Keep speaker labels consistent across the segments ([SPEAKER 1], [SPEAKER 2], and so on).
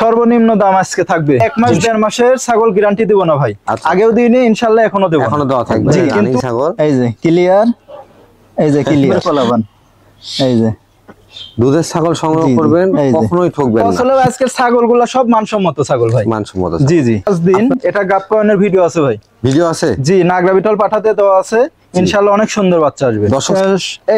[SPEAKER 1] সর্বনিম্ন দাম আজকে থাকবে 1 মাস 1.5 মাসের ছাগল গ্যারান্টি দিব না ভাই। আগেও দিইনি, ইনশাআল্লাহ এখনো দেব।
[SPEAKER 2] এখনো দেওয়া থাকবে রানিং ছাগল।
[SPEAKER 1] এই যে ক্লিয়ার, এই যে ক্লিয়ার কলাবান, এই যে
[SPEAKER 2] দুধের ছাগল সংগ্রহ করবেন, কখনোই ঠকবেন না।
[SPEAKER 1] আসলে আজকের ছাগলগুলো সব মানসম্মত ছাগল ভাই,
[SPEAKER 2] মানসম্মত।
[SPEAKER 1] জি জি। আজ দিন এটা গাব করানোর ভিডিও আছে ভাই,
[SPEAKER 2] ভিডিও আছে
[SPEAKER 1] জি। নাগরা বিটল পাঠাতে দেওয়া আছে, ইনশাআল্লাহ অনেক সুন্দর বাচ্চা আসবে।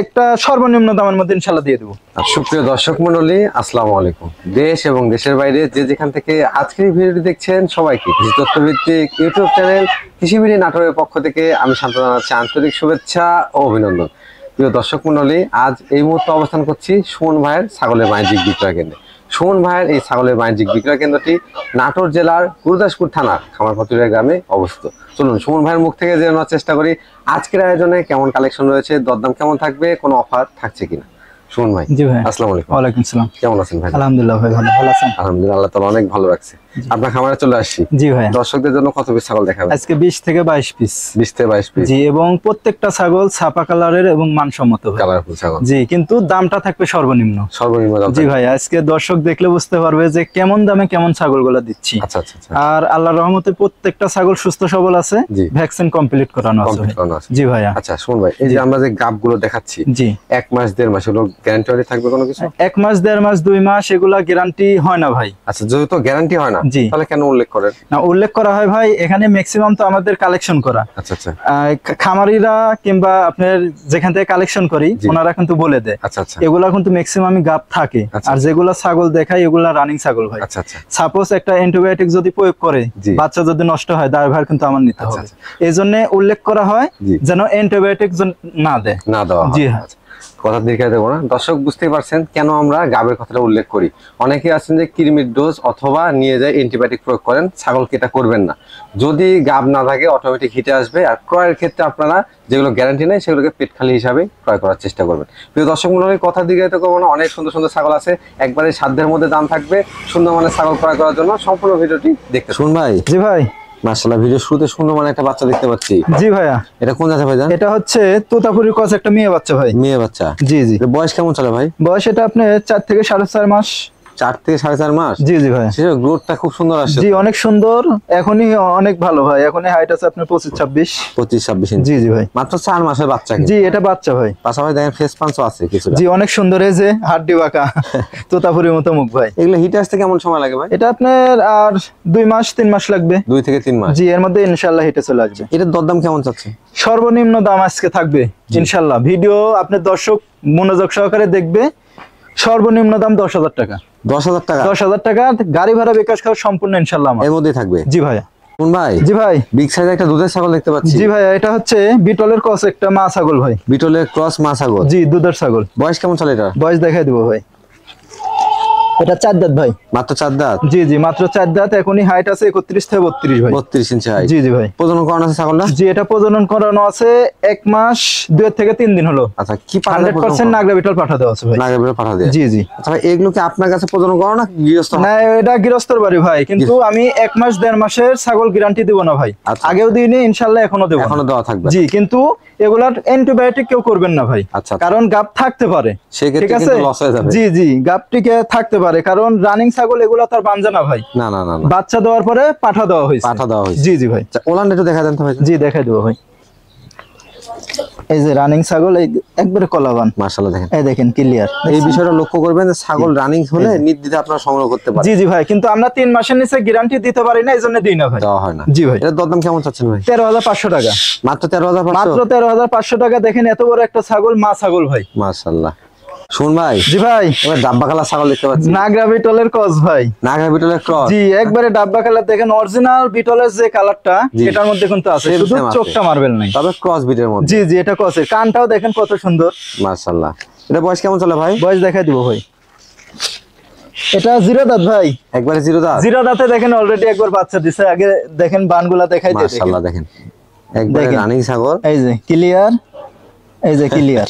[SPEAKER 1] একটা সর্বনিম্ন দামের মধ্যে ইনশাআল্লাহ দিয়ে দেব।
[SPEAKER 2] সুপ্রিয় দর্শক মণ্ডলী, আসসালামু আলাইকুম। দেশ এবং দেশের বাইরে যে যেখান থেকে আজকের ভিডিওটি দেখছেন সবাইকে কৃষি তথ্যভিত্তিক ইউটিউব চ্যানেল কৃষি বিডি নাটোরের পক্ষ থেকে আমি শান্ত জানাচ্ছি আন্তরিক শুভেচ্ছা ও অভিনন্দন। প্রিয় দর্শক মণ্ডলী, আজ এই মুহূর্তে অবস্থান করছি সুমন ভাইয়ের ছাগলের বাণিজ্যিক বিক্রয় কেন্দ্রে। সুমন ভাইয়ের এই ছাগলের বাণিজ্যিক বিক্রয় কেন্দ্রটি নাটোর জেলার গুরুদাসপুর থানার খামারপাতুরিয়া গ্রামে অবস্থিত। চলুন সুমন ভাইয়ের মুখ থেকে জেনে নেওয়ার চেষ্টা করি আজকের আয়োজনে কেমন কালেকশন রয়েছে, দরদাম কেমন থাকবে, কোনো অফার থাকছে কিনা। সুমন ভাই,
[SPEAKER 1] জি ভাই,
[SPEAKER 2] আসসালামু আলাইকুম।
[SPEAKER 1] ওয়ালাইকুম আসসালাম।
[SPEAKER 2] কেমন আছেন ভাই?
[SPEAKER 1] আলহামদুলিল্লাহ ভাই, ভালো আছেন?
[SPEAKER 2] আলহামদুলিল্লাহ, আল্লাহ তাআলা অনেক ভালো রাখছে। আপনার খামারে চলে আসছি।
[SPEAKER 1] জি ভাই।
[SPEAKER 2] দর্শকদের জন্য কত পিস ছাগল দেখাবেন?
[SPEAKER 1] আজকে 20 থেকে 22 পিস।
[SPEAKER 2] 20 থেকে 22 পিস,
[SPEAKER 1] জি। এবং প্রত্যেকটা ছাগল ছাপা কালারের এবং মানসম্মত
[SPEAKER 2] কালারফুল ছাগল,
[SPEAKER 1] জি। কিন্তু দামটা থাকবে সর্বনিম্ন
[SPEAKER 2] দাম।
[SPEAKER 1] জি ভাই, আজকে দর্শক দেখলে বুঝতে পারবে যে কেমন দামে কেমন ছাগলগুলো দিচ্ছি।
[SPEAKER 2] আচ্ছা আচ্ছা।
[SPEAKER 1] আর আল্লাহর রহমতে প্রত্যেকটা ছাগল সুস্থ সবল আছে, ভ্যাকসিন কমপ্লিট করানো আছে। জি ভাইয়া।
[SPEAKER 2] আচ্ছা সুমন ভাই, এই যে আমরা যে গাবগুলো দেখাচ্ছি, জি 1 মাস 1.5 মাস হলো গ্যারান্টি থাকবে কোনো কিছু?
[SPEAKER 1] 1 মাস 1.5 মাস 2 মাস এগুলা গ্যারান্টি হয় না ভাই।
[SPEAKER 2] আচ্ছা, যেহেতু গ্যারান্টি হয় না, তাহলে কেন উল্লেখ করেন?
[SPEAKER 1] না, উল্লেখ করা হয় ভাই, এখানে ম্যাক্সিমাম তো আমাদের কালেকশন করা।
[SPEAKER 2] আচ্ছা আচ্ছা।
[SPEAKER 1] খামারিরা কিংবা আপনার যেখান থেকে কালেকশন করি ওনারা কিন্তু বলে দেয়। আচ্ছা আচ্ছা। এগুলা কিন্তু ম্যাক্সিমাম গাব থাকে, আর যেগুলা ছাগল দেখায় এগুলা রানিং ছাগল ভাই। আচ্ছা আচ্ছা। সাপোজ একটা অ্যান্টিবায়োটিক যদি প্রয়োগ করে বাচ্চা যদি নষ্ট হয়, দায়ভার কিন্তু আমার নিতে হবে। এইজন্য উল্লেখ করা হয় যেন অ্যান্টিবায়োটিক না দেওয়া হয়। জি হ্যাঁ,
[SPEAKER 2] কথা দীর্ঘায় দেবো না। দর্শক বুঝতেই পারছেন কেন আমরা গাবের কথাটা উল্লেখ করি। অনেকে আছেন যে কৃমির ডোজ অথবা নিয়ে যায় অ্যান্টিবায়োটিক প্রয়োগ করেন, ছাগলকে এটা করবেন না। যদি গাব না থাকে অটোমেটিক হিটে আসবে। আর ক্রয়ের ক্ষেত্রে আপনারা যেগুলো গ্যারান্টি নেই সেগুলোকে পেট খালি হিসাবে ক্রয় করার চেষ্টা করবেন। প্রিয় দর্শক মণ্ডলী, কথা দীর্ঘায়িত করবো না। অনেক সুন্দর সুন্দর ছাগল আছে, একবারে সাধ্যের মধ্যে দাম থাকবে। সুন্দর মানের ছাগল ক্রয় করার জন্য সম্পূর্ণ ভিডিওটি দেখতে শুন ভাই।
[SPEAKER 1] জি ভাই।
[SPEAKER 2] মাশাআল্লাহ, ভিডিও শুরুতে সুন্দর মানে একটা বাচ্চা দেখতে পাচ্ছি।
[SPEAKER 1] জি ভাইয়া।
[SPEAKER 2] এটা কোন জাতের ভাইজান?
[SPEAKER 1] এটা হচ্ছে তোতাপুরির ক্রস একটা মেয়ে বাচ্চা ভাই।
[SPEAKER 2] মেয়ে বাচ্চা? জি জি। বয়স কেমন চলে ভাই?
[SPEAKER 1] বয়স এটা আপনার 4 থেকে 4.5 মাস।
[SPEAKER 2] 4 থেকে 4.5 মাস?
[SPEAKER 1] জি জি ভাই।
[SPEAKER 2] সেটা গ্রোথটা খুব সুন্দর আসছে।
[SPEAKER 1] জি, অনেক সুন্দর। এখনই অনেক ভালো ভাই। এখনই হাইট আছে আপনার 25-26 ইঞ্চি। জি জি ভাই।
[SPEAKER 2] মাত্র 4 মাসের বাচ্চা?
[SPEAKER 1] জি, এটা বাচ্চা ভাই।
[SPEAKER 2] পাশাপাশি দেখেন ফেস পাঞ্চও আছে কিছু।
[SPEAKER 1] জি, অনেক সুন্দর। এই যে হাড্ডি বাঁকা তোতাপুরির মতো মুখ ভাই।
[SPEAKER 2] এগুলো হিটে আসতে কেমন সময় লাগে ভাই?
[SPEAKER 1] এটা আপনার আর 2 মাস 3 মাস লাগবে।
[SPEAKER 2] 2 থেকে 3 মাস?
[SPEAKER 1] জি, এর মধ্যে ইনশাআল্লাহ হিটে চলে আসবে।
[SPEAKER 2] এটার দরদাম কেমন চাচ্ছে?
[SPEAKER 1] সর্বনিম্ন দাম আজকে থাকবে ইনশাআল্লাহ। ভিডিও আপনার দর্শক মনোযোগ সহকারে দেখবে। সর্বনিম্ন দাম 10,000 টাকা।
[SPEAKER 2] 10,000 টাকা?
[SPEAKER 1] 10,000 টাকা। গাড়ি ভাড়া বিকাশ খাওয়া সম্পূর্ণ ইনশাআল্লাহ
[SPEAKER 2] এর মধ্যে থাকবে?
[SPEAKER 1] জি ভাইয়া।
[SPEAKER 2] কোন ভাই?
[SPEAKER 1] জি ভাই।
[SPEAKER 2] বিগ সাইজ একটা দুধের ছাগল দেখতে পাচ্ছি।
[SPEAKER 1] জি ভাইয়া, এটা হচ্ছে বিটলের ক্রস একটা মা ছাগল ভাই।
[SPEAKER 2] বিটলের ক্রস মা ছাগল?
[SPEAKER 1] জি, দুধের ছাগল।
[SPEAKER 2] বয়স কেমন চলে এটা?
[SPEAKER 1] বয়স দেখাই দেবো ভাই। এটা 4 দাঁত ভাই।
[SPEAKER 2] মাত্র 4 দাঁত?
[SPEAKER 1] জি জি, মাত্র 4 দাঁত। এখনই হাইট আছে 31 থেকে 32 ভাই।
[SPEAKER 2] 32 ইঞ্চি হাইট?
[SPEAKER 1] জি জি ভাই।
[SPEAKER 2] প্রজনন করানো আছে ছাগলটা?
[SPEAKER 1] জি, এটা প্রজনন করানো আছে 1 মাস 2 থেকে 3 দিন হলো।
[SPEAKER 2] আচ্ছা, কি
[SPEAKER 1] 100% নাগরা বিটল পাঠা দেওয়া আছে ভাই।
[SPEAKER 2] নাগরা বিটল পাঠা দেওয়া? জি জি। আচ্ছা ভাই, এগুলো কি আপনার কাছে প্রজনন করানো না গৃহস্থ?
[SPEAKER 1] না, এটা গৃহস্থর বাড়ি ভাই, কিন্তু আমি 1 মাস 1.5 মাসের ছাগল গ্যারান্টি দেব না ভাই। আগেও দিইনি, ইনশাআল্লাহ এখনো দেব।
[SPEAKER 2] এখনো দেওয়া থাকবে? জি,
[SPEAKER 1] কিন্তু এগুলার অ্যান্টিবায়োটিক কেউ করবেন না ভাই। আচ্ছা। কারণ গাব থাকতে পারে,
[SPEAKER 2] সেক্ষেত্রে কিন্তু লস হয়ে যাবে।
[SPEAKER 1] জি জি, গাবটিকে থাকতে পারে, কারণ রানিং ছাগল এগুলা তার বাঞ্জা না ভাই।
[SPEAKER 2] না না না,
[SPEAKER 1] বাচ্চা দেওয়ার পরে পাঠা দেওয়া হয়েছে।
[SPEAKER 2] পাঠা দেওয়া হয়েছে?
[SPEAKER 1] জি জি ভাই।
[SPEAKER 2] ওলান একটু দেখা দেন তো ভাই।
[SPEAKER 1] জি, দেখাই দেবো ভাই। এই যে রানিং ছাগল, একবারে কলাবান।
[SPEAKER 2] মাশাআল্লাহ, দেখেন।
[SPEAKER 1] এই দেখেন ক্লিয়ার।
[SPEAKER 2] এই বিষয়টা লক্ষ্য করবেন যে ছাগল রানিং হলে নির্দ্বিধায় আপনারা সংগ্রহ করতে পারেন।
[SPEAKER 1] জি জি ভাই, কিন্তু আমরা 3 মাসের নিচে গ্যারান্টি দিতে পারি না, এইজন্য দিই না ভাই।
[SPEAKER 2] দেওয়া হয় না?
[SPEAKER 1] জি ভাই।
[SPEAKER 2] এর দরদাম কেমন চাচ্ছেন ভাই?
[SPEAKER 1] 13,500 টাকা।
[SPEAKER 2] মাত্র 13,500?
[SPEAKER 1] মাত্র 13,500 টাকা। দেখেন এত বড় একটা ছাগল, মা ছাগল ভাই।
[SPEAKER 2] মাশাআল্লাহ। শুন ভাই।
[SPEAKER 1] জি ভাই।
[SPEAKER 2] এবার ডাব্বা কালার ছাগল দেখতে পাচ্ছি।
[SPEAKER 1] নাগরা বিটলের ক্রস ভাই।
[SPEAKER 2] নাগরা বিটলের ক্রস?
[SPEAKER 1] জি, একবারে ডাব্বা কালার। দেখেন অরিজিনাল বিটলের যে কালারটা এটার মধ্যে কিন্তু আছে, শুধু চোখটা মার্বেল নাই,
[SPEAKER 2] তবে ক্রস বিটের মধ্যে।
[SPEAKER 1] জি জি, এটা ক্রসের। কানটাও দেখেন কত সুন্দর।
[SPEAKER 2] মাশাআল্লাহ। এটা বয়স কেমন চলে ভাই?
[SPEAKER 1] বয়স দেখাই দিব ভাই। এটা 0 দাঁত ভাই।
[SPEAKER 2] একবারে 0 দাঁত?
[SPEAKER 1] 0 দাঁতে দেখেন অলরেডি একবার বাচ্চা দিছে। আগে দেখেন বানগুলা দেখাই দিই।
[SPEAKER 2] মাশাআল্লাহ, দেখেন একবারে রানিং ছাগল।
[SPEAKER 1] এই যে ক্লিয়ার, এই যে ক্লিয়ার।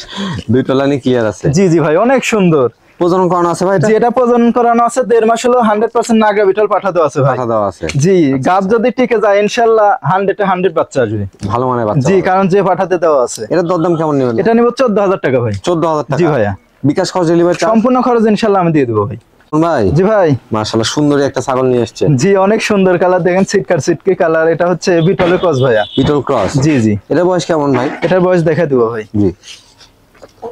[SPEAKER 2] দুই টলানি ক্লিয়ার আছে?
[SPEAKER 1] জি জি ভাই, অনেক সুন্দর।
[SPEAKER 2] প্রজনন করানো আছে ভাই?
[SPEAKER 1] জি, এটা প্রজনন করানো আছে 1.5 মাস হলো। 100% নাগরা বিটল পাঠা দেওয়া আছে ভাই।
[SPEAKER 2] পাঠা দেওয়া আছে? জি।
[SPEAKER 1] গাব যদি টিকে যায় ইনশাআল্লাহ 100 এ 100 বাচ্চা আসবে।
[SPEAKER 2] ভালো মানের বাচ্চা?
[SPEAKER 1] জি, কারণ যে পাঠাতে দেওয়া আছে।
[SPEAKER 2] এটার দরদাম কেমন নেবেন?
[SPEAKER 1] এটা নিব 14,000 টাকা ভাই।
[SPEAKER 2] 14,000 টাকা?
[SPEAKER 1] জি ভাইয়া।
[SPEAKER 2] বিকাশ খরচ ডেলিভারি
[SPEAKER 1] সম্পূর্ণ খরচ ইনশাআল্লাহ আমি দিয়ে দেব ভাই।
[SPEAKER 2] ভাই
[SPEAKER 1] জি ভাই
[SPEAKER 2] মাশাআল্লাহ সুন্দরী একটা ছাগল নিয়ে আসছে।
[SPEAKER 1] জি অনেক সুন্দর কালার দেখেন, সিটকি কালার। এটা হচ্ছে বিটলের ক্রস ভাইয়া।
[SPEAKER 2] বিটল ক্রস।
[SPEAKER 1] জি জি।
[SPEAKER 2] এটা বয়স কেমন ভাই?
[SPEAKER 1] এটার বয়স দেখা দিব ভাই।
[SPEAKER 2] জি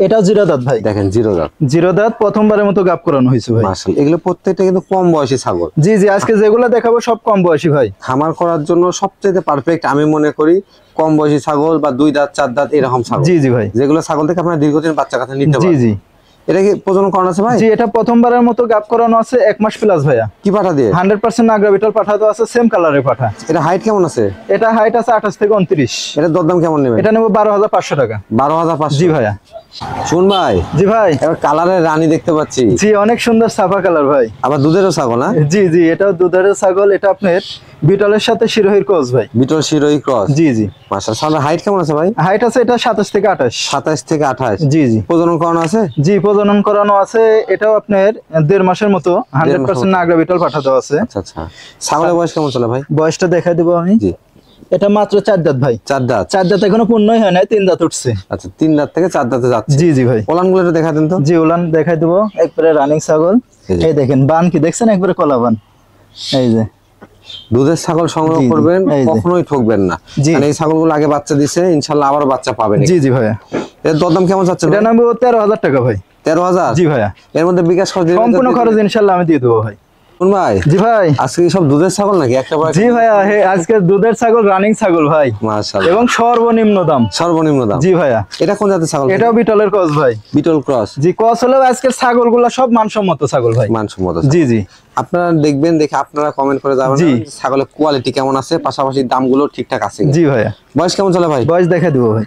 [SPEAKER 1] এটা জিরো দাঁত ভাই।
[SPEAKER 2] দেখেন জিরো দাঁত।
[SPEAKER 1] জিরো দাঁত, প্রথমবারের মতো গাব করানো হয়েছে ভাই।
[SPEAKER 2] মাশাআল্লাহ এগুলো প্রত্যেকটা কিন্তু কম বয়সী ছাগল।
[SPEAKER 1] জি জি, আজকে যেগুলো দেখাবো সব কম বয়সী ভাই।
[SPEAKER 2] খামার করার জন্য সবচেয়ে পারফেক্ট আমি মনে করি কম বয়সী ছাগল বা 2 দাঁত 4 দাঁত এরকম ছাগল।
[SPEAKER 1] জি জি ভাই।
[SPEAKER 2] যেগুলো ছাগল থেকে আপনারা দীর্ঘদিন বাচ্চা কাচ্চা নিতে
[SPEAKER 1] জি
[SPEAKER 2] পারবেন।
[SPEAKER 1] জি।
[SPEAKER 2] এটা কি প্রজনন করানো আছে ভাই?
[SPEAKER 1] জি এটা প্রথমবারের মতো গাব করানো আছে, 1 মাস প্লাস ভাইয়া।
[SPEAKER 2] কি পাঠা দিয়ে?
[SPEAKER 1] 100% নাগরা বিটল পাঠা তো আছে, সেম কালারের পাঠা।
[SPEAKER 2] এটা হাইট কেমন আছে?
[SPEAKER 1] এটা হাইট আছে 28 থেকে 29।
[SPEAKER 2] এটা দরদাম কেমন নেবেন?
[SPEAKER 1] এটা নেব 12,500 টাকা।
[SPEAKER 2] 12,500।
[SPEAKER 1] জি ভাইয়া।
[SPEAKER 2] শুন ভাই।
[SPEAKER 1] জি ভাই।
[SPEAKER 2] এবার কালারের রানী দেখতে পাচ্ছি।
[SPEAKER 1] জি অনেক সুন্দর সাফা কালার ভাই।
[SPEAKER 2] আবার দুধেরও ছাগল না?
[SPEAKER 1] জি জি, এটাও দুধের ছাগল। এটা আপনার বিটলের সাথে শিরোহির ক্রস ভাই।
[SPEAKER 2] বিটল শিরোহী ক্রস।
[SPEAKER 1] জি জি।
[SPEAKER 2] মাশাআল্লাহ হাইট কেমন আছে ভাই?
[SPEAKER 1] হাইট আছে এটা 27 থেকে 28।
[SPEAKER 2] 27 থেকে 28।
[SPEAKER 1] জি জি।
[SPEAKER 2] প্রজনন করানো আছে?
[SPEAKER 1] জি প্রজনন করানো আছে। এটাও আপনার 1.5 মাসের মতো 100% নাগরা বিটল পাঠা দেওয়া আছে।
[SPEAKER 2] আচ্ছা আচ্ছা। ছাগলের বয়স কেমন চলে ভাই?
[SPEAKER 1] বয়সটা দেখাই দেবো আমি।
[SPEAKER 2] জি।
[SPEAKER 1] এটা মাত্র 4 দাঁত ভাই।
[SPEAKER 2] 4 দাঁত।
[SPEAKER 1] 4 দাঁত এখনো পূর্ণই হয় নাই, 3 দাঁত উঠছে।
[SPEAKER 2] আচ্ছা 3 দাঁত থেকে 4 দাঁতে যাচ্ছে।
[SPEAKER 1] জি জি ভাই।
[SPEAKER 2] ওলানগুলো একটু দেখা দেন তো।
[SPEAKER 1] জি ওলান দেখাই দেবো। একবারে রানিং ছাগল। এই দেখেন বান কি দেখছেন, একবারে কলা বান। এই যে
[SPEAKER 2] দুধের ছাগল সংগ্রহ
[SPEAKER 1] জি, জি,
[SPEAKER 2] করবেন,
[SPEAKER 1] এই যে।
[SPEAKER 2] কখনোই ঠকবেন না।
[SPEAKER 1] জি।
[SPEAKER 2] মানে এই ছাগলগুলো আগে বাচ্চা দিছে, ইনশাআল্লাহ আবারও বাচ্চা পাবেন।
[SPEAKER 1] জি জি ভাইয়া।
[SPEAKER 2] এর দরদাম কেমন যাচ্ছে?
[SPEAKER 1] এটা নামবো 13,000 টাকা ভাই।
[SPEAKER 2] 13,000?
[SPEAKER 1] জি ভাইয়া।
[SPEAKER 2] এর মধ্যে বিকাশ খরচ দিবেন?
[SPEAKER 1] সম্পূর্ণ খরচ ইনশাআল্লাহ আমি দিয়ে দেবো ভাই।
[SPEAKER 2] কোন ভাই?
[SPEAKER 1] জি ভাই।
[SPEAKER 2] আজকে কি সব দুধের ছাগল নাকি একটা বার?
[SPEAKER 1] জি ভাইয়া, আজকে দুধের ছাগল, রানিং ছাগল ভাই।
[SPEAKER 2] মাশাআল্লাহ।
[SPEAKER 1] এবং সর্বনিম্ন দাম।
[SPEAKER 2] সর্বনিম্ন দাম?
[SPEAKER 1] জি ভাইয়া।
[SPEAKER 2] এটা কোন জাতের ছাগল?
[SPEAKER 1] এটাও বিটলের ক্রস ভাই।
[SPEAKER 2] Beetle cross.
[SPEAKER 1] জি ক্রস হলেও আজকের ছাগলগুলো সব মানসম্মত ছাগল ভাই।
[SPEAKER 2] মানসম্মত।
[SPEAKER 1] জি জি।
[SPEAKER 2] আপনারা দেখবেন, দেখে আপনারা কমেন্ট করে যাবেন
[SPEAKER 1] জি।
[SPEAKER 2] ছাগলের কোয়ালিটি কেমন আছে, পাশাপাশি দামগুলো ঠিকঠাক আছে।
[SPEAKER 1] জি ভাইয়া।
[SPEAKER 2] বয়স কেমন চলে ভাই?
[SPEAKER 1] বয়স দেখা দিব ভাই।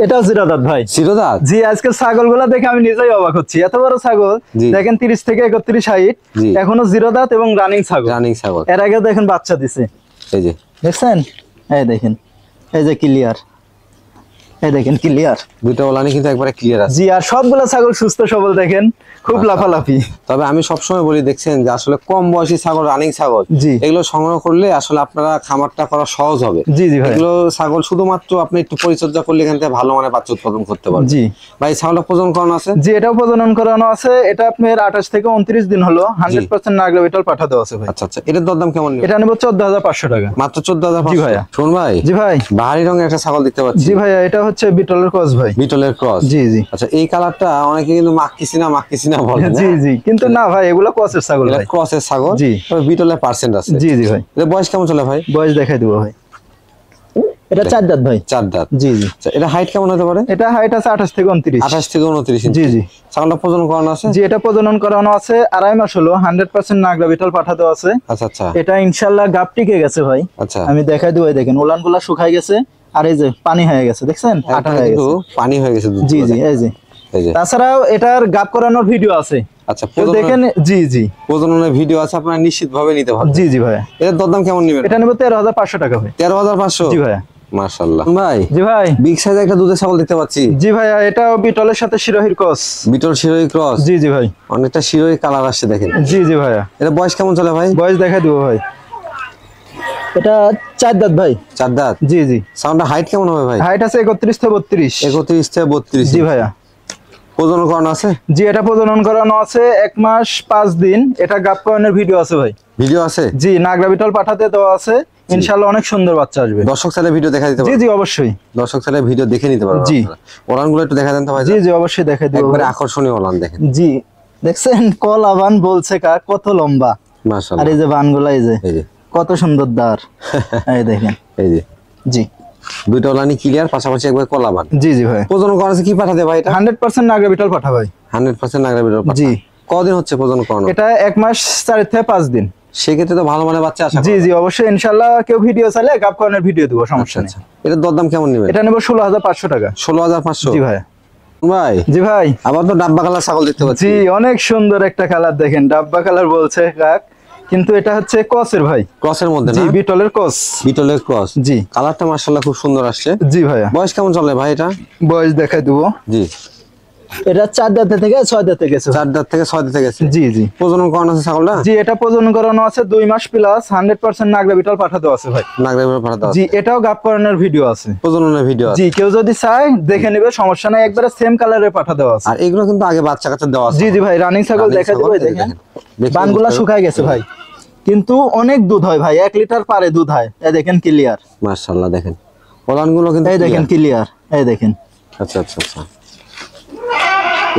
[SPEAKER 1] এটাও জিরো দাঁত ভাই।
[SPEAKER 2] জিরো দাঁত?
[SPEAKER 1] জি আজকে ছাগলগুলা দেখে আমি নিজেই অবাক হচ্ছি, এত বড় ছাগল।
[SPEAKER 2] জি।
[SPEAKER 1] দেখেন 30 থেকে 31 হাইট,
[SPEAKER 2] জি।
[SPEAKER 1] এখনো জিরো দাঁত এবং রানিং ছাগল।
[SPEAKER 2] রানিং ছাগল।
[SPEAKER 1] এর আগে দেখেন বাচ্চা দিছে।
[SPEAKER 2] এই যে
[SPEAKER 1] দেখছেন, এই দেখেন, এই যে ক্লিয়ার, এই দেখেন ক্লিয়ার।
[SPEAKER 2] দুইটা ওলানি কিন্তু একবারে ক্লিয়ার আছে।
[SPEAKER 1] জি আর সবগুলা ছাগল সুস্থ সবল, দেখেন খুব লাফালাফি।
[SPEAKER 2] তবে আমি সবসময় বলি, দেখছেন যে আসলে কম বয়সী ছাগল, রানিং ছাগল,
[SPEAKER 1] জি।
[SPEAKER 2] এগুলো সংগ্রহ করলে আসলে আপনারা খামারটা করা সহজ হবে।
[SPEAKER 1] জি জি ভাই।
[SPEAKER 2] এগুলো ছাগল শুধুমাত্র আপনি একটু পরিচর্যা করলে এখান থেকে ভালো মানের বাচ্চা উৎপাদন করতে পারবেন।
[SPEAKER 1] জি
[SPEAKER 2] ভাই ছাগলটা প্রজনন করানো আছে?
[SPEAKER 1] জি এটাও প্রজনন করানো আছে। এটা আপনার 28 থেকে 29 দিন হলো, 100% নাগরা বিটল পাঠা দেওয়া আছে ভাই।
[SPEAKER 2] আচ্ছা আচ্ছা। এটার দরদাম কেমন নেবেন?
[SPEAKER 1] এটা নেব 14,500 টাকা।
[SPEAKER 2] মাত্র 14,500?
[SPEAKER 1] জি ভাইয়া।
[SPEAKER 2] শোন ভাই।
[SPEAKER 1] জি ভাই।
[SPEAKER 2] বাহারি রঙের একটা ছাগল দেখতে পাচ্ছি।
[SPEAKER 1] জি ভাইয়া, এটা হচ্ছে বিটলের ক্রস ভাই।
[SPEAKER 2] বিটলের ক্রস?
[SPEAKER 1] জি জি।
[SPEAKER 2] আচ্ছা এই কালারটা অনেকে কিন্তু মাক্কিসি না বলে।
[SPEAKER 1] জি জি, কিন্তু না ভাই, এগুলো ক্রসের ছাগল ভাই।
[SPEAKER 2] ক্রসের ছাগল।
[SPEAKER 1] জি।
[SPEAKER 2] তবে বিটলের পার্সেন্ট আছে।
[SPEAKER 1] জি জি ভাই।
[SPEAKER 2] এর বয়স কেমন চলে ভাই?
[SPEAKER 1] বয়স দেখাই দিব ভাই। এটা 4 দাঁত ভাই।
[SPEAKER 2] 4 দাঁত?
[SPEAKER 1] জি জি।
[SPEAKER 2] আচ্ছা এটা হাইট কেমন হতে পারে?
[SPEAKER 1] এটা হাইট আছে 28 থেকে 29।
[SPEAKER 2] 28 থেকে 29 ইঞ্চি?
[SPEAKER 1] জি জি।
[SPEAKER 2] ছাগলটা প্রজনন করানো আছে?
[SPEAKER 1] জি এটা প্রজনন করানো আছে, 2.5 মাস হলো, 100% নাগরা বিটল পাঠা দেওয়া আছে।
[SPEAKER 2] আচ্ছা আচ্ছা।
[SPEAKER 1] এটা ইনশাআল্লাহ গাব টিকে গেছে ভাই।
[SPEAKER 2] আচ্ছা।
[SPEAKER 1] আমি দেখাই দিব, এই দেখেন ওলানগুলা শুকাই গেছে, আর এই যে পানি হয়ে গেছে, দেখছেন আটা হয়ে
[SPEAKER 2] কিন্তু
[SPEAKER 1] গেছে।
[SPEAKER 2] পানি হয়ে গেছে দুধ।
[SPEAKER 1] জি জি, এই যে।
[SPEAKER 2] এই যে।
[SPEAKER 1] তাছাড়াও এটার গাব করানোর ভিডিও আছে।
[SPEAKER 2] আচ্ছা
[SPEAKER 1] তো দেখেন। জি জি।
[SPEAKER 2] প্রজননের ভিডিও আছে, আপনারা নিশ্চিতভাবে নিতে পারবেন।
[SPEAKER 1] জি জি ভাই।
[SPEAKER 2] এর দরদাম কেমন নেবেন?
[SPEAKER 1] এটা নেব 13,500 টাকা ভাই।
[SPEAKER 2] 13,500?
[SPEAKER 1] জি ভাই।
[SPEAKER 2] মাশাআল্লাহ। ভাই।
[SPEAKER 1] জি ভাই।
[SPEAKER 2] বিগ সাইজ একটা দুধের ছাগল দেখতে পাচ্ছি।
[SPEAKER 1] জি ভাইয়া, এটাও বিটলের সাথে শিরোহির ক্রস।
[SPEAKER 2] বিটল শিরোহী ক্রস?
[SPEAKER 1] জি জি ভাই।
[SPEAKER 2] অনেকটা শিরোহী কালার আসছে দেখেন।
[SPEAKER 1] জি জি ভাইয়া।
[SPEAKER 2] এটা বয়স কেমন চলে ভাই?
[SPEAKER 1] বয়স দেখা দিব ভাই। এটা 4 দাঁত ভাই।
[SPEAKER 2] 4 দাঁত?
[SPEAKER 1] জি জি।
[SPEAKER 2] সাউন্ডটা হাইট কেমন হবে ভাই?
[SPEAKER 1] হাইট আছে 31 থেকে 32।
[SPEAKER 2] 31 থেকে 32?
[SPEAKER 1] জি ভাইয়া।
[SPEAKER 2] প্রজনন করানো আছে?
[SPEAKER 1] জি এটা প্রজনন করানো আছে 1 মাস 5 দিন। এটা গাব করানোর ভিডিও আছে ভাই।
[SPEAKER 2] ভিডিও আছে?
[SPEAKER 1] জি নাগরা বিটল পাঠাতে দেওয়া আছে, ইনশাআল্লাহ অনেক সুন্দর বাচ্চা আসবে।
[SPEAKER 2] দর্শক চাইলে ভিডিও দেখা দিতে
[SPEAKER 1] জি
[SPEAKER 2] পারবে?
[SPEAKER 1] জি অবশ্যই।
[SPEAKER 2] দর্শক চাইলে ভিডিও দেখে নিতে পারবে?
[SPEAKER 1] জি।
[SPEAKER 2] ওলানগুলো একটু দেখা দেন তো ভাই।
[SPEAKER 1] জি জি অবশ্যই দেখাই দিব।
[SPEAKER 2] একবারে আকর্ষণীয় ওলান দেখেন।
[SPEAKER 1] জি দেখছেন কলা বান বলছে কা, কত লম্বা। আর
[SPEAKER 2] মাশাআল্লাহ।
[SPEAKER 1] এই যে বানগুলা, এই যে
[SPEAKER 2] এই যে
[SPEAKER 1] কত সুন্দর দাঁড়, এই দেখেন।
[SPEAKER 2] এই যে
[SPEAKER 1] জি
[SPEAKER 2] দুইটা ওলানি ক্লিয়ার, পাশাপাশি একবার কলাবান।
[SPEAKER 1] জি জি ভাই।
[SPEAKER 2] প্রজনন করানো আছে কি পাঠাতে ভাই এটা?
[SPEAKER 1] 100% নাগরা বিটল পাঠা ভাই।
[SPEAKER 2] 100% নাগরা বিটল পাঠা?
[SPEAKER 1] জি।
[SPEAKER 2] কদিন হচ্ছে প্রজনন করানো?
[SPEAKER 1] এটা 1 মাস 4 থেকে 5 দিন।
[SPEAKER 2] সেক্ষেত্রে তো ভালো মানের বাচ্চা আশা করা
[SPEAKER 1] জি
[SPEAKER 2] যায়।
[SPEAKER 1] জি অবশ্যই, ইনশাআল্লাহ কেউ ভিডিও চাইলে গাব করানোর ভিডিও দিব, সমস্যা নেই।
[SPEAKER 2] আচ্ছা। এটার দরদাম কেমন নেবেন?
[SPEAKER 1] এটা নেব 16,500 টাকা।
[SPEAKER 2] 16,500?
[SPEAKER 1] জি ভাই।
[SPEAKER 2] ভাই।
[SPEAKER 1] জি ভাই।
[SPEAKER 2] আবার তো ডাব্বা কালার ছাগল দেখতে পাচ্ছি।
[SPEAKER 1] জি অনেক সুন্দর একটা কালার, দেখেন ডাব্বা কালার বলছে কাক, কিন্তু এটা হচ্ছে ক্রসের ভাই।
[SPEAKER 2] ক্রসের মধ্যে না?
[SPEAKER 1] জি বিটলের ক্রস।
[SPEAKER 2] বিটলের ক্রস?
[SPEAKER 1] জি।
[SPEAKER 2] কালারটা মাশাআল্লাহ খুব সুন্দর আসছে।
[SPEAKER 1] জি ভাইয়া।
[SPEAKER 2] বয়স কেমন চলে ভাই এটা?
[SPEAKER 1] বয়স দেখাই দেবো।
[SPEAKER 2] জি।
[SPEAKER 1] এটা 4 দাঁত থেকে 6 দাঁতে গেছে।
[SPEAKER 2] 4 দাঁত থেকে 6 দাঁতে গেছে।
[SPEAKER 1] জি জি।
[SPEAKER 2] প্রজনন করানো আছে ছাগলটা?
[SPEAKER 1] জি, এটা প্রজনন করানো আছে 2 মাস প্লাস 100% নাগরা বিটল পাঠা দেওয়া আছে ভাই।
[SPEAKER 2] নাগরা বিটল পাঠা দেওয়া আছে।
[SPEAKER 1] জি, এটাও গাব করানোর ভিডিও আছে,
[SPEAKER 2] প্রজননের ভিডিও আছে।
[SPEAKER 1] জি, কেউ যদি চায় দেখে নেবে, সমস্যা নাই, একবারে সেম কালারের পাঠা দেওয়া আছে।
[SPEAKER 2] আর এগুলো কিন্তু আগে বাচ্চা কাচ্চা দেওয়া আছে।
[SPEAKER 1] জি জি ভাই, রানিং ছাগল দেখা দিবে, দেখেন বানগুলা শুকায় গেছে ভাই, কিন্তু অনেক দুধ হয় ভাই, 1 লিটার পারে দুধ হয়। এই দেখেন ক্লিয়ার,
[SPEAKER 2] মাশাআল্লাহ। দেখেন ওলানগুলো কিন্তু
[SPEAKER 1] এই দেখেন ক্লিয়ার, এই দেখেন।
[SPEAKER 2] আচ্ছা আচ্ছা আচ্ছা,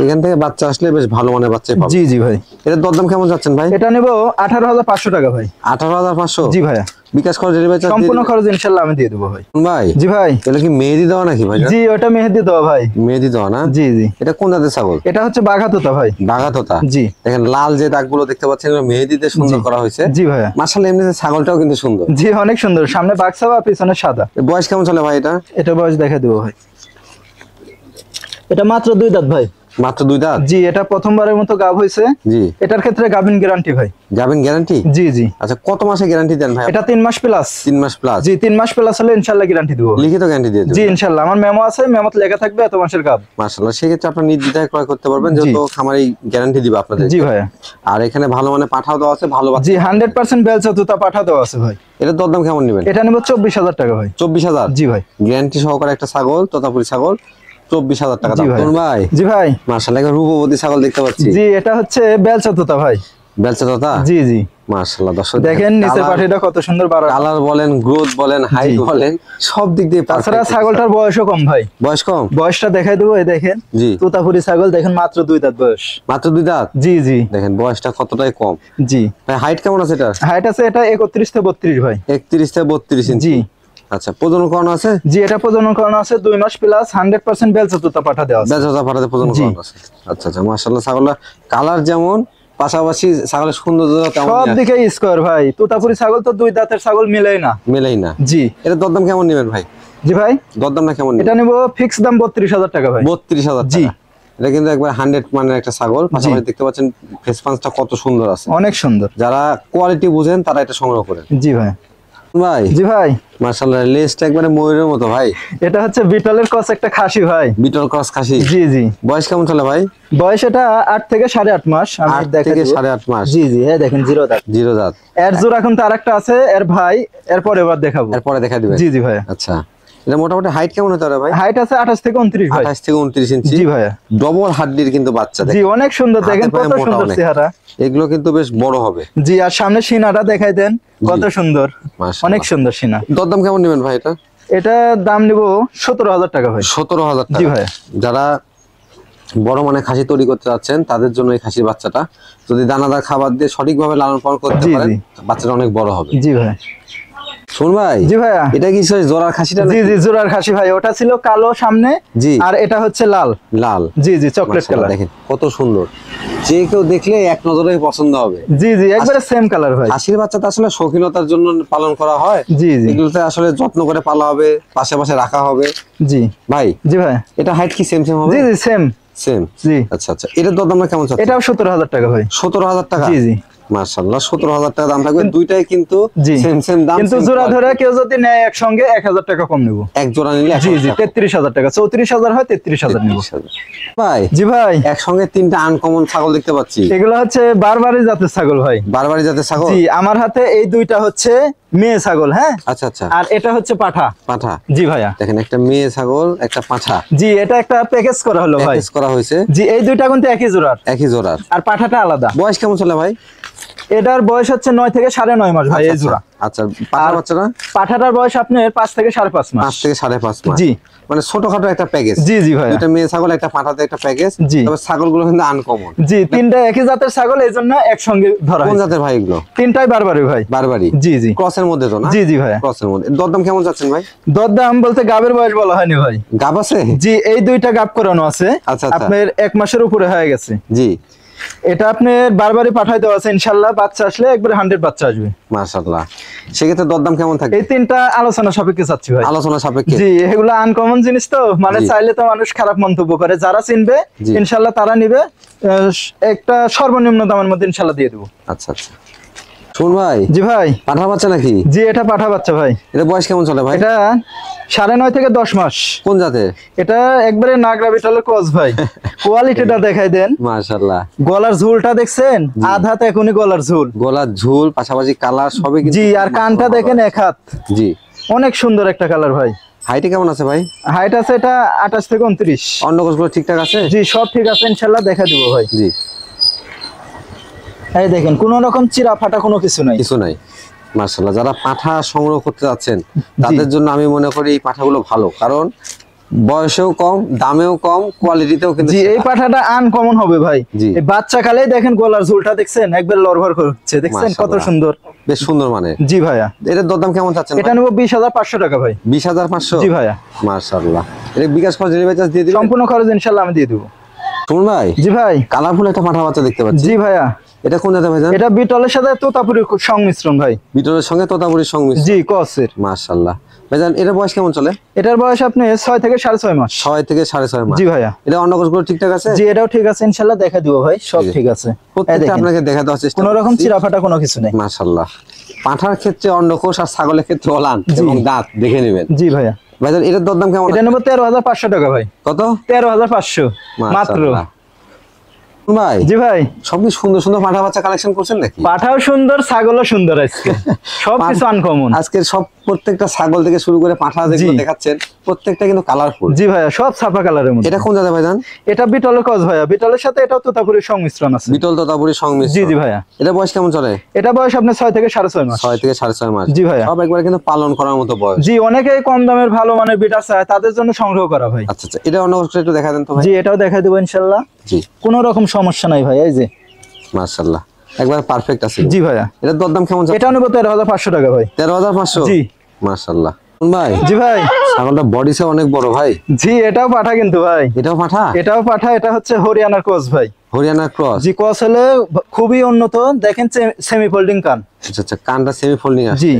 [SPEAKER 2] এখান থেকে বাচ্চা আসলে বেশ ভালো মানের বাচ্চাই পাবে।
[SPEAKER 1] জি জি ভাই।
[SPEAKER 2] এর দরদাম কেমন যাচ্ছেন ভাই?
[SPEAKER 1] এটা নেব 18,500 টাকা ভাই।
[SPEAKER 2] 18,500?
[SPEAKER 1] জি ভাইয়া।
[SPEAKER 2] বিকাশ খরচ ডেলিভারি চার্জ
[SPEAKER 1] সম্পূর্ণ খরচ ইনশাআল্লাহ আমি দিয়ে দেবো ভাই।
[SPEAKER 2] ভাই
[SPEAKER 1] জি ভাই।
[SPEAKER 2] এটা কি মেহেদি দেওয়া নাকি ভাই?
[SPEAKER 1] জি, ওটা মেহেদি দেওয়া ভাই।
[SPEAKER 2] মেহেদি দেওয়া না?
[SPEAKER 1] জি জি।
[SPEAKER 2] এটা কোন জাতের ছাগল?
[SPEAKER 1] এটা হচ্ছে বাঘাতোতা ভাই।
[SPEAKER 2] বাঘাতোতা?
[SPEAKER 1] জি।
[SPEAKER 2] দেখেন লাল যে দাগগুলো দেখতে পাচ্ছেন এগুলো মেহেদিতে সুন্দর করা হয়েছে।
[SPEAKER 1] জি ভাইয়া।
[SPEAKER 2] মাশাআল্লাহ, এমনিতে ছাগলটাও কিন্তু সুন্দর।
[SPEAKER 1] জি, অনেক সুন্দর, সামনে বাঘসাবা পিছনে সাদা।
[SPEAKER 2] বয়স কেমন চলে ভাই এটা?
[SPEAKER 1] এটা বয়স দেখা দেবো ভাই। এটা মাত্র 2 দাঁত ভাই।
[SPEAKER 2] মাত্র 2 দাঁত?
[SPEAKER 1] জি, এটা প্রথমবারের মতো গাব হয়েছে।
[SPEAKER 2] জি।
[SPEAKER 1] এটার ক্ষেত্রে গাবিন গ্যারান্টি ভাই।
[SPEAKER 2] গাবিন গ্যারান্টি?
[SPEAKER 1] জি জি।
[SPEAKER 2] আচ্ছা, কত মাসে গ্যারান্টি দেন ভাই?
[SPEAKER 1] এটা 3 মাস প্লাস।
[SPEAKER 2] 3 মাস প্লাস?
[SPEAKER 1] জি, 3 মাস প্লাস হলে ইনশাআল্লাহ গ্যারান্টি দেবো।
[SPEAKER 2] লিখিত গ্যারান্টি দিয়ে দেব?
[SPEAKER 1] জি ইনশাআল্লাহ, আমার মেমো আছে, মেমোতে লেখা থাকবে এত মাসের গাব।
[SPEAKER 2] মাশাআল্লাহ, সেক্ষেত্রে আপনার নির্দ্বিধায় ক্রয় করতে পারবেন, যেহেতু খামারি গ্যারান্টি দিবে আপনাদের।
[SPEAKER 1] জি ভাইয়া।
[SPEAKER 2] আর এখানে ভালো মানে পাঠাও দেওয়া আছে, ভালো বাচ্চা।
[SPEAKER 1] জি, 100% বেলচা তুতা পাঠা দেওয়া আছে ভাই।
[SPEAKER 2] এটা দরদাম কেমন নেবেন?
[SPEAKER 1] এটা নেব 24,000 টাকা ভাই।
[SPEAKER 2] 24,000?
[SPEAKER 1] জি ভাই।
[SPEAKER 2] গ্যারান্টি সহকারে একটা ছাগল, তোতাপুরি ছাগল, 24,000 টাকা দাম। কোন ভাই?
[SPEAKER 1] জি ভাই।
[SPEAKER 2] মাশাআল্লাহ, একটা রূপবতী ছাগল দেখতে পাচ্ছি।
[SPEAKER 1] জি, এটা হচ্ছে বেলচা তুতা ভাই।
[SPEAKER 2] বেলচা তোতা?
[SPEAKER 1] জি জি।
[SPEAKER 2] মাশাআল্লাহ, দর্শক
[SPEAKER 1] দেখেন নিচের পাটিটা কত সুন্দর বাড়া।
[SPEAKER 2] কালার বলেন, গ্রোথ বলেন, হাইট বলেন, সব দিক দিয়ে
[SPEAKER 1] তাছাড়া ছাগলটার বয়সও কম ভাই।
[SPEAKER 2] বয়স কম?
[SPEAKER 1] বয়সটা দেখাই দেবো, এই দেখেন।
[SPEAKER 2] জি।
[SPEAKER 1] তুতাপুরি ছাগল দেখেন, মাত্র 2 দাঁত বয়স।
[SPEAKER 2] মাত্র 2 দাঁত?
[SPEAKER 1] জি জি।
[SPEAKER 2] দেখেন বয়সটা কতটাই কম।
[SPEAKER 1] জি।
[SPEAKER 2] ভাই হাইট কেমন আছে এটা?
[SPEAKER 1] হাইট আছে এটা 31 থেকে 32 ভাই।
[SPEAKER 2] 31 থেকে 32 ইঞ্চি?
[SPEAKER 1] জি।
[SPEAKER 2] আচ্ছা, প্রজনন করানো আছে?
[SPEAKER 1] জি, এটা প্রজনন করানো আছে 2 মাস প্লাস 100% বেলচা তুতা পাঠা দেওয়া আছে।
[SPEAKER 2] বেলচা পাঠাতে প্রজনন করানো আছে। আচ্ছা আচ্ছা, মাশাআল্লাহ, ছাগলটা কালার যেমন, পাশাপাশি ছাগলের সৌন্দর্য তেমন,
[SPEAKER 1] সব দিকে স্কোয়ার ভাই। তুতাপুরি ছাগল তো 2 দাঁতের ছাগল মিলেই না।
[SPEAKER 2] মেলেই না।
[SPEAKER 1] জি।
[SPEAKER 2] এটা দরদাম কেমন নেবেন ভাই?
[SPEAKER 1] জি ভাই।
[SPEAKER 2] দরদামটা কেমন?
[SPEAKER 1] এটা নেব ফিক্স দাম 32,000 টাকা ভাই।
[SPEAKER 2] 32,000
[SPEAKER 1] জি।
[SPEAKER 2] টাকা? এটা কিন্তু একবার 100 মানের একটা ছাগল। পাশাপাশি দেখতে পাচ্ছেন ফেস পাঁচটা কত সুন্দর আছে,
[SPEAKER 1] অনেক সুন্দর।
[SPEAKER 2] যারা কোয়ালিটি বুঝেন তারা এটা সংগ্রহ করেন।
[SPEAKER 1] জি ভাই।
[SPEAKER 2] ভাই।
[SPEAKER 1] জি ভাই।
[SPEAKER 2] মাশাআল্লাহ, লেজটা একবারে ময়ূরের মতো ভাই।
[SPEAKER 1] এটা হচ্ছে বিটলের ক্রস একটা খাসি ভাই।
[SPEAKER 2] বিটল ক্রস খাসি?
[SPEAKER 1] জি জি।
[SPEAKER 2] বয়স কেমন চলে ভাই?
[SPEAKER 1] বয়স এটা 8 থেকে 8.5 মাস। আমি
[SPEAKER 2] 8
[SPEAKER 1] দেখাই
[SPEAKER 2] থেকে
[SPEAKER 1] দেব।
[SPEAKER 2] 8.5 মাস?
[SPEAKER 1] জি জি, এই দেখেন জিরো দাঁত।
[SPEAKER 2] জিরো দাঁত?
[SPEAKER 1] এর জোর এখন তো আরেকটা আছে, এর ভাই, এরপরে এবার দেখাবো।
[SPEAKER 2] এরপরে দেখা দিবেন?
[SPEAKER 1] জি জি ভাই।
[SPEAKER 2] আচ্ছা, এটা মোটামুটি হাইট কেমন হতে পারে ভাই?
[SPEAKER 1] হাইট আছে 28 থেকে 29 ভাই।
[SPEAKER 2] 28 থেকে 29 ইঞ্চি?
[SPEAKER 1] জি ভাইয়া।
[SPEAKER 2] ডবল হাড্ডির কিন্তু বাচ্চা।
[SPEAKER 1] জি, অনেক সুন্দর, দেখেন কত সুন্দর চেহারা।
[SPEAKER 2] এগুলো কিন্তু বেশ বড় হবে।
[SPEAKER 1] জি, আর সামনে সিনাটা দেখাই দেন, কত সুন্দর,
[SPEAKER 2] মাশাআল্লাহ।
[SPEAKER 1] অনেক সুন্দর সিনা।
[SPEAKER 2] দরদাম কেমন নেবেন ভাই এটা?
[SPEAKER 1] এটা দাম নিব 17,000 টাকা ভাই।
[SPEAKER 2] 17,000 টাকা?
[SPEAKER 1] জি ভাই।
[SPEAKER 2] যারা বড় মানে খাসি তৈরি করতে যাচ্ছেন তাদের জন্য এই খাসির বাচ্চাটা যদি দানাদার খাবার দিয়ে সঠিকভাবে লালন পালন করতে পারেন, বাচ্চাটা অনেক বড় হবে।
[SPEAKER 1] জি ভাই।
[SPEAKER 2] শুন ভাই।
[SPEAKER 1] জি ভাইয়া।
[SPEAKER 2] এটা কি সেই জোড়ার খাসিটা?
[SPEAKER 1] জি জি, জোড়ার খাসি ভাই। ওটা ছিল কালো সামনে,
[SPEAKER 2] জি,
[SPEAKER 1] আর এটা হচ্ছে লাল।
[SPEAKER 2] লাল?
[SPEAKER 1] জি জি, চকলেট কালার।
[SPEAKER 2] দেখেন কত সুন্দর, যে কেউ দেখলে এক নজরে পছন্দ হবে।
[SPEAKER 1] জি জি, একবারে সেম কালার ভাই।
[SPEAKER 2] খাসির বাচ্চা তো আসলে শৌখিনতার জন্য পালন করা হয়।
[SPEAKER 1] জি জি।
[SPEAKER 2] এগুলোতে আসলে যত্ন করে পালা হবে, পাশে পাশে রাখা হবে।
[SPEAKER 1] জি
[SPEAKER 2] ভাই।
[SPEAKER 1] জি ভাই।
[SPEAKER 2] এটা হাইট কি সেম সেম হবে?
[SPEAKER 1] জি জি, সেম
[SPEAKER 2] সেম?
[SPEAKER 1] জি।
[SPEAKER 2] আচ্ছা আচ্ছা, এটার দরদাম কেমন চাচ্ছেন?
[SPEAKER 1] এটাও 17,000 টাকা ভাই।
[SPEAKER 2] 17,000 টাকা?
[SPEAKER 1] জি জি।
[SPEAKER 2] মাশাআল্লাহ, 17,000 টাকা দাম থাকবে। দুইটাই কিন্তু সেম সেম দাম,
[SPEAKER 1] কিন্তু জোড়া ধরে কেউ যদি নেয় একসঙ্গে 1,000 টাকা কম নেব।
[SPEAKER 2] এক জোড়া নিলে?
[SPEAKER 1] জি জি, 33,000 টাকা। 34,000 হয়, 33,000 নেব
[SPEAKER 2] ভাই।
[SPEAKER 1] জি ভাই।
[SPEAKER 2] একসঙ্গে 3টা আনকমন ছাগল দেখতে পাচ্ছি।
[SPEAKER 1] এগুলো হচ্ছে বারবারি জাতের ছাগল ভাই।
[SPEAKER 2] বারবারি জাতের ছাগল?
[SPEAKER 1] জি, আমার হাতে এই দুইটা হচ্ছে মেয়ে ছাগল। হ্যাঁ।
[SPEAKER 2] আচ্ছা আচ্ছা।
[SPEAKER 1] আর এটা হচ্ছে পাঠা।
[SPEAKER 2] পাঠা?
[SPEAKER 1] জি ভাইয়া।
[SPEAKER 2] দেখেন, একটা মেয়ে ছাগল, একটা পাঠা।
[SPEAKER 1] জি, এটা একটা প্যাকেজ করা হলো ভাই।
[SPEAKER 2] প্যাকেজ করা হয়েছে?
[SPEAKER 1] জি, এই দুইটা কিন্তু একই জোড়ার।
[SPEAKER 2] একই জোড়ার?
[SPEAKER 1] আর পাঠাটা আলাদা।
[SPEAKER 2] বয়স কেমন চলে ভাই?
[SPEAKER 1] এটার বয়স হচ্ছে 9 থেকে 9.5 মাস ভাই, এই জোড়া।
[SPEAKER 2] আচ্ছা, পাঠা বাচ্চাটা?
[SPEAKER 1] পাঠাটার বয়স আপনার 5 থেকে 5.5 মাস।
[SPEAKER 2] 5 থেকে 5.5 মাস?
[SPEAKER 1] জি।
[SPEAKER 2] মানে ছোটখাটো একটা প্যাকেজ?
[SPEAKER 1] জি জি ভাই।
[SPEAKER 2] দুটো মেয়ে ছাগল, একটা পাঠাতে একটা প্যাকেজ।
[SPEAKER 1] জি।
[SPEAKER 2] তবে ছাগলগুলো কিন্তু আনকমন।
[SPEAKER 1] জি, তিনটা একই জাতের ছাগল, এইজন্য একসঙ্গে ধরা
[SPEAKER 2] কোন
[SPEAKER 1] হয়েছে।
[SPEAKER 2] জাতের ভাই এগুলো?
[SPEAKER 1] তিনটাই বারবারি ভাই।
[SPEAKER 2] বারবারি?
[SPEAKER 1] জি জি।
[SPEAKER 2] ক্রসের মধ্যে তো না?
[SPEAKER 1] জি জি ভাই।
[SPEAKER 2] ক্রসের মধ্যে। দরদাম কেমন যাচ্ছেন ভাই?
[SPEAKER 1] দরদাম বলতে গাবের বয়স বলা হয়নি ভাই।
[SPEAKER 2] গাব আছে?
[SPEAKER 1] জি, এই দুইটা গাব করানো আছে।
[SPEAKER 2] আচ্ছা আচ্ছা।
[SPEAKER 1] আপনার 1 মাসের উপরে হয়ে গেছে।
[SPEAKER 2] জি।
[SPEAKER 1] এটা আপনার বারবারই পাঠাই দেওয়া আছে, ইনশাআল্লাহ বাচ্চা আসলে একবারে 100 বাচ্চা আসবে।
[SPEAKER 2] মাশাআল্লাহ। সেক্ষেত্রে দরদাম কেমন থাকবে?
[SPEAKER 1] এই তিনটা আলোচনা সাপেক্ষে চাচ্ছি ভাই।
[SPEAKER 2] আলোচনা সাপেক্ষে?
[SPEAKER 1] জি, এগুলো আনকমন জিনিস তো, মানে চাইলে তো মানুষ খারাপ মন্তব্য করে, যারা চিনবে ইনশাআল্লাহ তারা নিবে। একটা সর্বনিম্ন দামের মধ্যে ইনশাআল্লাহ দিয়ে দেবো।
[SPEAKER 2] আচ্ছা আচ্ছা। শুন ভাই,
[SPEAKER 1] জি ভাই।
[SPEAKER 2] পাঠা বাচ্চা নাকি?
[SPEAKER 1] জি এটা পাঠা বাচ্চা ভাই।
[SPEAKER 2] এটা বয়স কেমন চলে ভাই?
[SPEAKER 1] এটা 9.5 থেকে 10 মাস।
[SPEAKER 2] কোন জাতের?
[SPEAKER 1] এটা একবারে নাগরা বিটলের ক্রস ভাই। কোয়ালিটিটা দেখাই দেন।
[SPEAKER 2] মাশাআল্লাহ।
[SPEAKER 1] গলার ঝুলটা দেখছেন? আধাতে এখনই গলার ঝুল।
[SPEAKER 2] গলার ঝুল পাশাপাশি কালার সবই কিন্তু।
[SPEAKER 1] জি আর কানটা দেখেন এক হাত।
[SPEAKER 2] জি
[SPEAKER 1] অনেক সুন্দর একটা কালার ভাই।
[SPEAKER 2] হাইটে কেমন আছে ভাই?
[SPEAKER 1] হাইট আছে এটা 28 থেকে 29।
[SPEAKER 2] অন্ডকোষগুলো ঠিকঠাক আছে?
[SPEAKER 1] জি সব ঠিক আছে ইনশাআল্লাহ, দেখা দিব ভাই।
[SPEAKER 2] জি
[SPEAKER 1] এই দেখেন কোনো রকম চিরা ফাটা কোনো কিছু নাই।
[SPEAKER 2] কিছু নাই। মাশাআল্লাহ, যারা পাঠা সংগ্রহ করতে যাচ্ছেন তাদের জন্য আমি মনে করি এই পাঠাগুলো ভালো, কারণ বয়সেও কম, দামেও কম, কোয়ালিটিতেও কিন্তু।
[SPEAKER 1] জি এই পাঠাটা আনকমন হবে ভাই।
[SPEAKER 2] জি।
[SPEAKER 1] এই বাচ্চা কালেই দেখেন গলার ঝুলটা দেখছেন একবার লড়ভর করছে, দেখছেন কত সুন্দর।
[SPEAKER 2] বেশ সুন্দর মানে।
[SPEAKER 1] জি ভাইয়া।
[SPEAKER 2] এটার দরদাম কেমন চাচ্ছেন?
[SPEAKER 1] এটা নেব 20,500 টাকা ভাই।
[SPEAKER 2] 20,500?
[SPEAKER 1] জি ভাইয়া।
[SPEAKER 2] মাশাআল্লাহ। এটা বিকাশ খরচ ডেলিভারি চার্জ দিয়ে দিবেন?
[SPEAKER 1] সম্পূর্ণ খরচ ইনশাআল্লাহ আমি দিয়ে দেব।
[SPEAKER 2] শুনুন ভাই।
[SPEAKER 1] জি ভাই।
[SPEAKER 2] কালারফুল একটা পাঠা বাচ্চা দেখতে পাচ্ছি।
[SPEAKER 1] জি ভাইয়া।
[SPEAKER 2] এটা কোন জাতের ভাইজান?
[SPEAKER 1] এটা বিটলের সাথে তোতাপুরির সংমিশ্রণ ভাই।
[SPEAKER 2] বিটলের সঙ্গে তোতাপুরির সংমিশ্রণ।
[SPEAKER 1] জি ক্রসের।
[SPEAKER 2] মাশাআল্লাহ। ভাইজান এর বয়স কেমন চলে?
[SPEAKER 1] এটার বয়স আপনি 6 থেকে 6.5 মাস।
[SPEAKER 2] 6 থেকে 6.5 মাস।
[SPEAKER 1] জি ভাইয়া।
[SPEAKER 2] এটা অন্ডকোষগুলো ঠিকঠাক আছে?
[SPEAKER 1] জি এটাও ঠিক আছে ইনশাআল্লাহ, দেখা দিব ভাই, সব ঠিক আছে।
[SPEAKER 2] প্রত্যেকটা আপনাকে দেখা দেওয়ার চেষ্টা
[SPEAKER 1] কোনো রকম চিরাফাটা কোনো কিছু নেই।
[SPEAKER 2] মাশাআল্লাহ। পাঠার ক্ষেত্রে অন্ডকোষ আর ছাগলের ক্ষেত্রে ওলান এবং দাঁত দেখে নেবেন।
[SPEAKER 1] জি ভাইয়া।
[SPEAKER 2] ভাইজান এটার দরদাম কেমন?
[SPEAKER 1] এটা নেব 13,500 টাকা ভাই।
[SPEAKER 2] কত?
[SPEAKER 1] 13,500 মাত্র।
[SPEAKER 2] ভাই
[SPEAKER 1] জি ভাই।
[SPEAKER 2] সবই সুন্দর সুন্দর পাঠা বাচ্চা কালেকশন করছেন নাকি?
[SPEAKER 1] পাঠাও সুন্দর, ছাগলও সুন্দর আজকে। সব কিছু আনকমন।
[SPEAKER 2] আজকে সব প্রত্যেকটা ছাগল থেকে শুরু করে পাঠা যেগুলো দেখাচ্ছেন প্রত্যেকটা কিন্তু কালারফুল।
[SPEAKER 1] জি ভাইয়া সব ছাপা কালারের মধ্যে।
[SPEAKER 2] এটা কোন জায়গা ভাইজান?
[SPEAKER 1] এটা বিটলের ক্রস ভাইয়া। বিটলের সাথে এটাও তোতাপুরির সংমিশ্রণ আছে।
[SPEAKER 2] বিটল তোতাপুরির সংমিশ্রণ।
[SPEAKER 1] জি জি ভাইয়া।
[SPEAKER 2] এটা বয়স কেমন চলে?
[SPEAKER 1] এটা বয়স আপনার 6 থেকে 6.5 মাস।
[SPEAKER 2] 6 থেকে 6.5 মাস।
[SPEAKER 1] জি ভাইয়া।
[SPEAKER 2] সব একবারে কিন্তু পালন করার মতো বয়স।
[SPEAKER 1] জি অনেকেই কম দামের ভালো মানের বিটা চায়, তাদের জন্য সংগ্রহ করা ভাই।
[SPEAKER 2] আচ্ছা আচ্ছা, এটা অন্য একটু দেখা দেন তো ভাই।
[SPEAKER 1] জি এটাও দেখা দেব ইনশাআল্লাহ।
[SPEAKER 2] জি
[SPEAKER 1] কোনো রকম সমস্যা নাই ভাই। এই যে
[SPEAKER 2] মাশাআল্লাহ একবার পারফেক্ট আছে।
[SPEAKER 1] জি ভাইয়া।
[SPEAKER 2] এটার দরদাম কেমন যাচ্ছে?
[SPEAKER 1] এটা নেব 13,500 টাকা ভাই।
[SPEAKER 2] 13,500?
[SPEAKER 1] জি
[SPEAKER 2] মাশাআল্লাহ। ভাই
[SPEAKER 1] জি ভাই।
[SPEAKER 2] ছাগলটা বডি সে অনেক বড় ভাই।
[SPEAKER 1] জি এটাও পাঠা কিন্তু ভাই।
[SPEAKER 2] এটাও পাঠা? এটাও
[SPEAKER 1] পাঠা। এটা হচ্ছে হরিয়ানার ক্রস ভাই।
[SPEAKER 2] হরিয়ানার ক্রস? জি
[SPEAKER 1] ক্রস হলে খুবই উন্নত, দেখেন সেমি ফোল্ডিং কান।
[SPEAKER 2] আচ্ছা আচ্ছা, কানটা সেমি ফোল্ডিং আছে।
[SPEAKER 1] জি।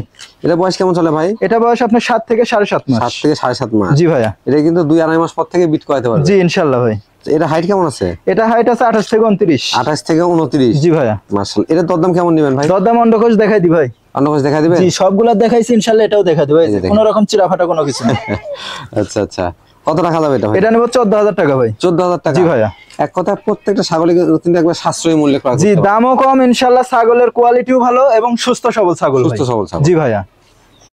[SPEAKER 2] এটা বয়স কেমন চলে ভাই?
[SPEAKER 1] এটা বয়স আপনার 7 থেকে 7.5 মাস।
[SPEAKER 2] 7 থেকে 7.5 মাস।
[SPEAKER 1] জি ভাইয়া।
[SPEAKER 2] এটা কিন্তু 2-2.5 মাস পর থেকে বিট করাতে পারবে।
[SPEAKER 1] জি ইনশাআল্লাহ ভাই।
[SPEAKER 2] এটা হাইট কেমন আছে?
[SPEAKER 1] এটা হাইট আছে 28 থেকে 29।
[SPEAKER 2] 28 থেকে 29?
[SPEAKER 1] জি ভাইয়া।
[SPEAKER 2] মাশাআল্লাহ। এটা দরদাম কেমন নেবেন ভাই?
[SPEAKER 1] দরদাম অন্ডকোষ দেখাই দি ভাই।
[SPEAKER 2] অন্ডকোষ দেখা দিবেন?
[SPEAKER 1] জি সবগুলা দেখাইছি ইনশাআল্লাহ, এটাও দেখা দিব। কোনো রকম চিরাফাটা কোনো কিছু নেই।
[SPEAKER 2] আচ্ছা আচ্ছা, কত টাকা যাবে এটা ভাই?
[SPEAKER 1] এটা নেব 14,000 টাকা ভাই।
[SPEAKER 2] 14,000 টাকা?
[SPEAKER 1] জি ভাইয়া।
[SPEAKER 2] এক কথা প্রত্যেকটা ছাগলে কিন্তু একবার সাশ্রয়ী মূল্যে ক্রয় করতে
[SPEAKER 1] জি
[SPEAKER 2] পারবেন।
[SPEAKER 1] দামও কম ইনশাআল্লাহ, ছাগলের কোয়ালিটিও ভালো এবং সুস্থ সবল ছাগল ভাই।
[SPEAKER 2] সুস্থ সবল ছাগল।
[SPEAKER 1] জি ভাইয়া।